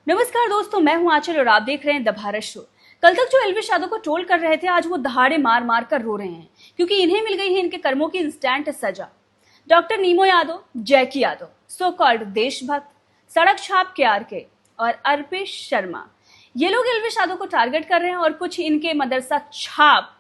नमस्कार दोस्तों, मैं हूं आंचल और आप देख रहे हैं द भारत शो। कल तक जो एल्विश यादव को ट्रोल कर रहे थे, आज वो दहाड़े मार मार कर रो रहे हैं क्योंकि इन्हें मिल गई है इनके कर्मों की इंस्टेंट सजा। डॉक्टर नीमो यादव, जैकी यादव, सो कॉल्ड देशभक्त, सड़क छाप के और अर्पिश शर्मा, ये लोग एल्विश यादव को टारगेट कर रहे हैं और कुछ इनके मदरसा छाप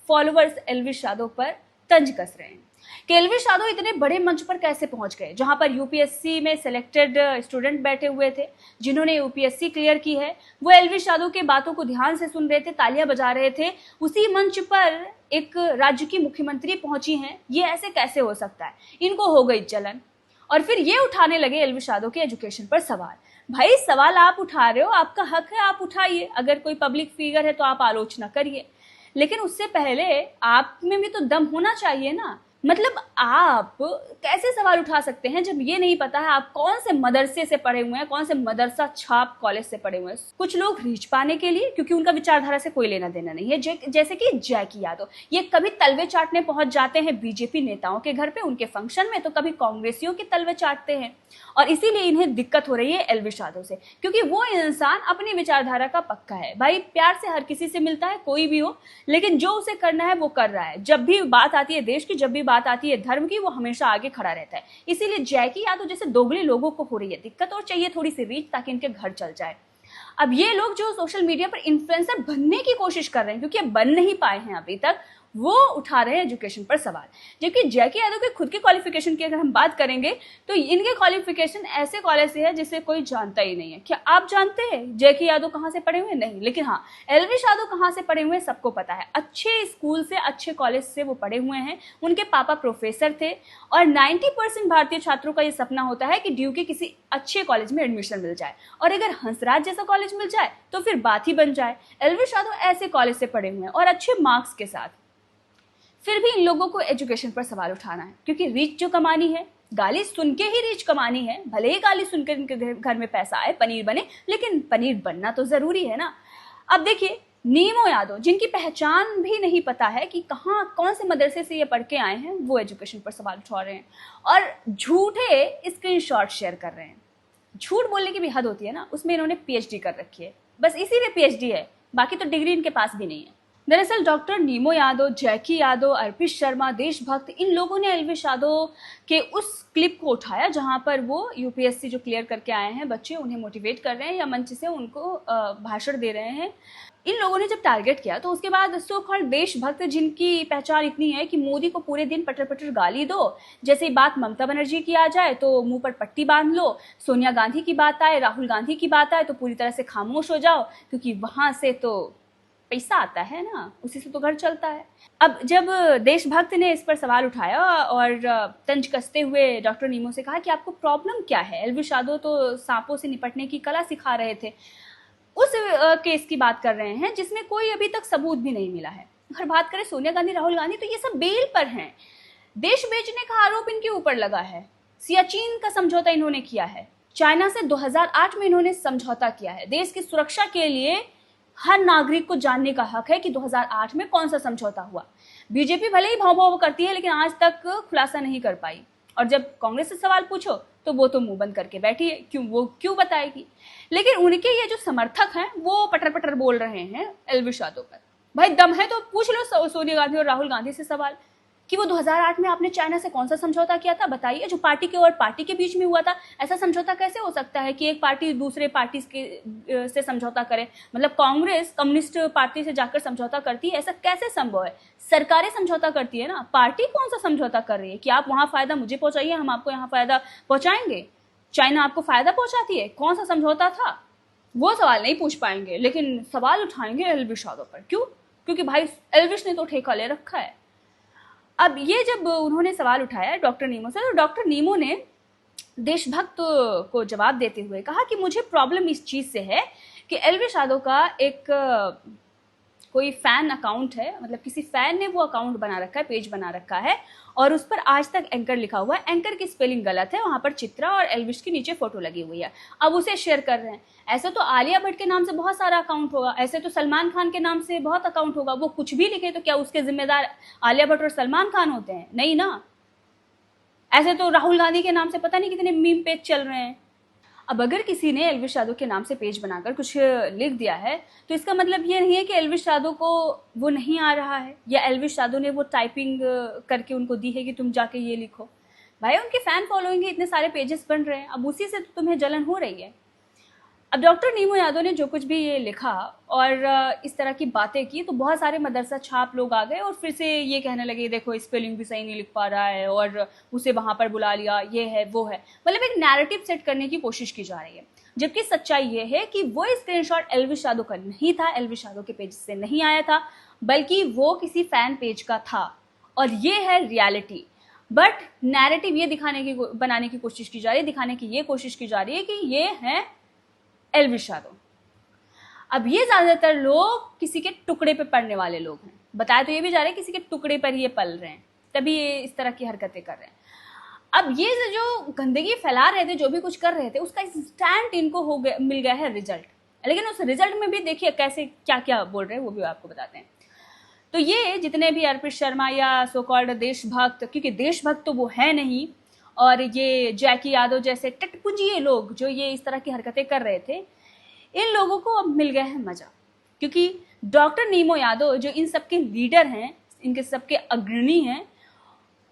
फॉलोअर्स एल्विश यादव पर तंज कस रहे हैं कि एल्विश यादव इतने बड़े मंच पर कैसे पहुंच गए, जहां पर यूपीएससी में सिलेक्टेड स्टूडेंट बैठे हुए थे जिन्होंने यूपीएससी क्लियर की है। वो एल्विश यादव की बातों को ध्यान से सुन रहे थे, तालियां बजा रहे थे। उसी मंच पर एक राज्य की मुख्यमंत्री पहुंची हैं, ये ऐसे कैसे हो सकता है? इनको हो गई जलन और फिर ये उठाने लगे एल्विश यादव के एजुकेशन पर सवाल। भाई, सवाल आप उठा रहे हो, आपका हक है, आप उठाइए। अगर कोई पब्लिक फिगर है तो आप आलोचना करिए, लेकिन उससे पहले आप में भी तो दम होना चाहिए ना। मतलब आप कैसे सवाल उठा सकते हैं जब ये नहीं पता है आप कौन से मदरसे से पढ़े हुए हैं, कौन से मदरसा छाप कॉलेज से पढ़े हुए हैं। कुछ लोग रीच पाने के लिए, क्योंकि उनका विचारधारा से कोई लेना देना नहीं है, जैसे कि जैकी यादव, ये कभी तलवे चाटने पहुंच जाते हैं बीजेपी नेताओं के घर पे उनके फंक्शन में, तो कभी कांग्रेसियों के तलवे चाटते हैं। और इसीलिए इन्हें दिक्कत हो रही है एल्विश यादव से, क्योंकि वो इंसान अपनी विचारधारा का पक्का है। भाई, प्यार से हर किसी से मिलता है, कोई भी हो, लेकिन जो उसे करना है वो कर रहा है। जब भी बात आती है देश की, जब भी बात आती है धर्म की, वो हमेशा आगे खड़ा रहता है। इसीलिए जैकी यादव जैसे दोगले लोगों को हो रही है दिक्कत, और चाहिए थोड़ी सी रीच ताकि इनके घर चल जाए। अब ये लोग जो सोशल मीडिया पर इन्फ्लुएंसर बनने की कोशिश कर रहे हैं, क्योंकि अब बन नहीं पाए हैं अभी तक, वो उठा रहे हैं एजुकेशन पर सवाल। जबकि जैकी यादव के खुद के क्वालिफिकेशन की अगर हम बात करेंगे तो इनके क्वालिफिकेशन ऐसे कॉलेज से है जिसे कोई जानता ही नहीं है। क्या आप जानते हैं जैकी यादव कहाँ से पढ़े हुए? नहीं, लेकिन हाँ, एल्विश यादव कहाँ से पढ़े हुए सबको पता है। अच्छे स्कूल से, अच्छे कॉलेज से वो पढ़े हुए हैं। उनके पापा प्रोफेसर थे और 90% भारतीय छात्रों का ये सपना होता है कि ड्यू के किसी अच्छे कॉलेज में एडमिशन मिल जाए, और अगर हंसराज जैसा कॉलेज मिल जाए तो फिर बात ही बन जाए। एल्विश यादव ऐसे कॉलेज से पढ़े हुए हैं और अच्छे मार्क्स के साथ, फिर भी इन लोगों को एजुकेशन पर सवाल उठाना है, क्योंकि रीच जो कमानी है, गाली सुन के ही रीच कमानी है। भले ही गाली सुनकर इनके घर में पैसा आए, पनीर बने, लेकिन पनीर बनना तो जरूरी है ना। अब देखिए, नीमो यादव, जिनकी पहचान भी नहीं पता है कि कहाँ कौन से मदरसे से ये पढ़ के आए हैं, वो एजुकेशन पर सवाल उठा रहे हैं और झूठे स्क्रीनशॉट शेयर कर रहे हैं। झूठ बोलने की भी हद होती है ना। उसमें इन्होंने पीएचडी कर रखी है, बस इसी में पीएचडी है, बाकी तो डिग्री इनके पास भी नहीं है। दरअसल डॉक्टर नीमो यादव, जैकी यादव, अर्पिश शर्मा, देशभक्त, इन लोगों ने एल्विश यादव के उस क्लिप को उठाया जहां पर वो यूपीएससी जो क्लियर करके आए हैं बच्चे, उन्हें मोटिवेट कर रहे हैं या मंच से उनको भाषण दे रहे हैं। इन लोगों ने जब टारगेट किया तो उसके बाद सो कॉल्ड देशभक्त, जिनकी पहचान इतनी है कि मोदी को पूरे दिन पटर पटर गाली दो, जैसे ही बात ममता बनर्जी की आ जाए तो मुंह पर पट्टी बांध लो, सोनिया गांधी की बात आए, राहुल गांधी की बात आए तो पूरी तरह से खामोश हो जाओ, क्योंकि वहां से तो पैसा आता है ना, उसी से तो घर चलता है। अब जब देशभक्त ने इस पर सवाल उठाया और तंज कसते हुए डॉक्टर नीमो से कहा कि आपको प्रॉब्लम क्या है, एल्विश यादव तो सांपों से निपटने की कला सिखा रहे थे, उस केस की बात कर रहे हैं जिसमें कोई अभी तक सबूत भी नहीं मिला है। अगर बात करें सोनिया गांधी, राहुल गांधी, तो ये सब बेल पर हैं। देश बेचने का आरोप इनके ऊपर लगा है। सियाचिन का समझौता इन्होंने किया है। चाइना से 2008 में इन्होंने समझौता किया है। देश की सुरक्षा के लिए हर नागरिक को जानने का हक है कि 2008 में कौन सा समझौता हुआ। बीजेपी भले ही भाव भाव करती है, लेकिन आज तक खुलासा नहीं कर पाई। और जब कांग्रेस से सवाल पूछो तो वो तो मुंह बंद करके बैठी है, वो क्यों बताएगी। लेकिन उनके ये जो समर्थक हैं वो पटर पटर बोल रहे हैं एल्विश यादव पर। भाई, दम है तो पूछ लो सोनिया गांधी और राहुल गांधी से सवाल कि वो 2008 में आपने चाइना से कौन सा समझौता किया था, बताइए। जो पार्टी के और पार्टी के बीच में हुआ था, ऐसा समझौता कैसे हो सकता है कि एक पार्टी दूसरे पार्टी से समझौता करे? मतलब कांग्रेस कम्युनिस्ट पार्टी से जाकर समझौता करती है, ऐसा कैसे संभव है? सरकारें समझौता करती है ना, पार्टी कौन सा समझौता कर रही है कि आप वहां फायदा मुझे पहुंचाइए, हम आपको यहाँ फायदा पहुंचाएंगे। चाइना आपको फायदा पहुंचाती है, कौन सा समझौता था? वो सवाल नहीं पूछ पाएंगे, लेकिन सवाल उठाएंगे एल्विश यादव पर। क्यों? क्योंकि भाई, एल्विश ने तो ठेका ले रखा है। अब ये जब उन्होंने सवाल उठाया डॉक्टर नीमो से, तो डॉक्टर नीमो ने देशभक्त को जवाब देते हुए कहा कि मुझे प्रॉब्लम इस चीज से है कि एल्विश यादव का एक कोई फैन अकाउंट है, मतलब किसी फैन ने वो अकाउंट बना रखा है, पेज बना रखा है, और उस पर आज तक एंकर लिखा हुआ है। एंकर की स्पेलिंग गलत है, वहां पर चित्रा और एल्विश की नीचे फोटो लगी हुई है। अब उसे शेयर कर रहे हैं। ऐसे तो आलिया भट्ट के नाम से बहुत सारा अकाउंट होगा, ऐसे तो सलमान खान के नाम से बहुत अकाउंट होगा। वो कुछ भी लिखे तो क्या उसके जिम्मेदार आलिया भट्ट और सलमान खान होते हैं? नहीं ना। ऐसे तो राहुल गांधी के नाम से पता नहीं कितने मीम पेज चल रहे हैं। अब अगर किसी ने एल्विश यादव के नाम से पेज बनाकर कुछ लिख दिया है तो इसका मतलब ये नहीं है कि एल्विश यादव को वो नहीं आ रहा है या एल्विश यादव ने वो टाइपिंग करके उनको दी है कि तुम जाके ये लिखो। भाई उनके फैन फॉलोइंग है, इतने सारे पेजेस बन रहे हैं, अब उसी से तो तुम्हें जलन हो रही है। अब डॉक्टर नीमो यादव ने जो कुछ भी ये लिखा और इस तरह की बातें की तो बहुत सारे मदरसा छाप लोग आ गए और फिर से ये कहने लगे देखो स्पेलिंग भी सही नहीं लिख पा रहा है और उसे वहां पर बुला लिया, ये है वो है, मतलब एक नैरेटिव सेट करने की कोशिश की जा रही है। जबकि सच्चाई ये है कि वो स्क्रीनशॉट एल्विश यादव का नहीं था, एल्विश यादव के पेज से नहीं आया था, बल्कि वो किसी फैन पेज का था और ये है रियलिटी। बट नैरेटिव ये बनाने की कोशिश की जा रही है, दिखाने की ये कोशिश की जा रही है कि ये है एल्विश यादव। अब ये ज्यादातर लोग किसी के टुकड़े पे पड़ने वाले लोग हैं, बताया तो ये भी जा रहा है किसी के टुकड़े पर ये पल रहे हैं, तभी ये इस तरह की हरकतें कर रहे हैं। अब ये जो गंदगी फैला रहे थे, जो भी कुछ कर रहे थे, उसका इंस्टेंट इनको मिल गया है रिजल्ट। लेकिन उस रिजल्ट में भी देखिए कैसे क्या क्या बोल रहे हैं, वो भी आपको बताते हैं। तो ये जितने भी अर्पित शर्मा या सो कॉल्ड देशभक्त, क्योंकि देशभक्त तो वो है नहीं, और ये जैकी यादव जैसे टटपुंजिए लोग जो ये इस तरह की हरकतें कर रहे थे, इन लोगों को अब मिल गया है मजा। क्योंकि डॉक्टर नीमो यादव जो इन सबके लीडर हैं, इनके सबके अग्रणी हैं,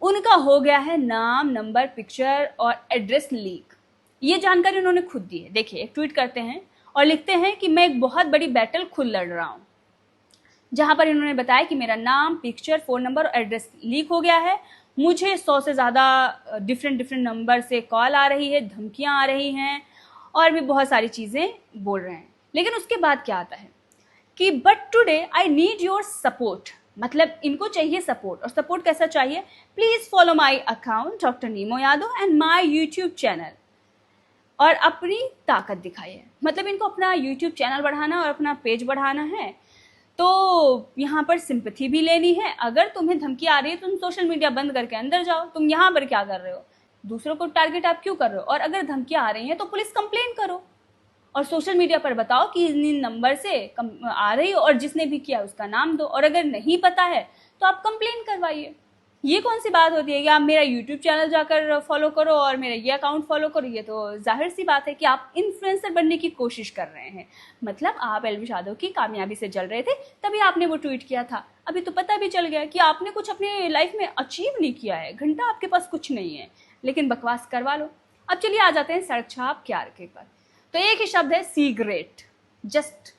उनका हो गया है नाम, नंबर, पिक्चर और एड्रेस लीक। ये जानकारी उन्होंने खुद दी है। देखिए एक ट्वीट करते हैं और लिखते हैं कि मैं एक बहुत बड़ी बैटल खुद लड़ रहा हूँ, जहां पर इन्होंने बताया कि मेरा नाम, पिक्चर, फोन नंबर और एड्रेस लीक हो गया है। मुझे 100 से ज़्यादा डिफरेंट नंबर से कॉल आ रही है, धमकियां आ रही हैं और भी बहुत सारी चीज़ें बोल रहे हैं। लेकिन उसके बाद क्या आता है कि but today I need your support, मतलब इनको चाहिए सपोर्ट। और सपोर्ट कैसा चाहिए? Please follow my account doctor Nemo Yadav and my YouTube channel, और अपनी ताकत दिखाइए। मतलब इनको अपना यूट्यूब चैनल बढ़ाना और अपना पेज बढ़ाना है, तो यहाँ पर सिंपैथी भी लेनी है। अगर तुम्हें धमकी आ रही है, तुम सोशल मीडिया बंद करके अंदर जाओ। तुम यहाँ पर क्या कर रहे हो? दूसरों को टारगेट आप क्यों कर रहे हो? और अगर धमकियां आ रही हैं तो पुलिस कंप्लेन करो और सोशल मीडिया पर बताओ कि इन नंबर से आ रही हो और जिसने भी किया उसका नाम दो। और अगर नहीं पता है तो आप कंप्लेन करवाइए। ये कौन सी बात होती है कि आप मेरा यूट्यूब चैनल जाकर फॉलो करो और मेरा ये अकाउंट फॉलो करो? ये तो जाहिर सी बात है कि आप इन्फ्लुएंसर बनने की कोशिश कर रहे हैं। मतलब आप एल्विश यादव की कामयाबी से जल रहे थे, तभी आपने वो ट्वीट किया था। अभी तो पता भी चल गया कि आपने कुछ अपने लाइफ में अचीव नहीं किया है, घंटा आपके पास कुछ नहीं है, लेकिन बकवास करवा लो। अब चलिए आ जाते हैं सड़क छाप KRK पर। तो एक ही शब्द है, सिगरेट। जस्ट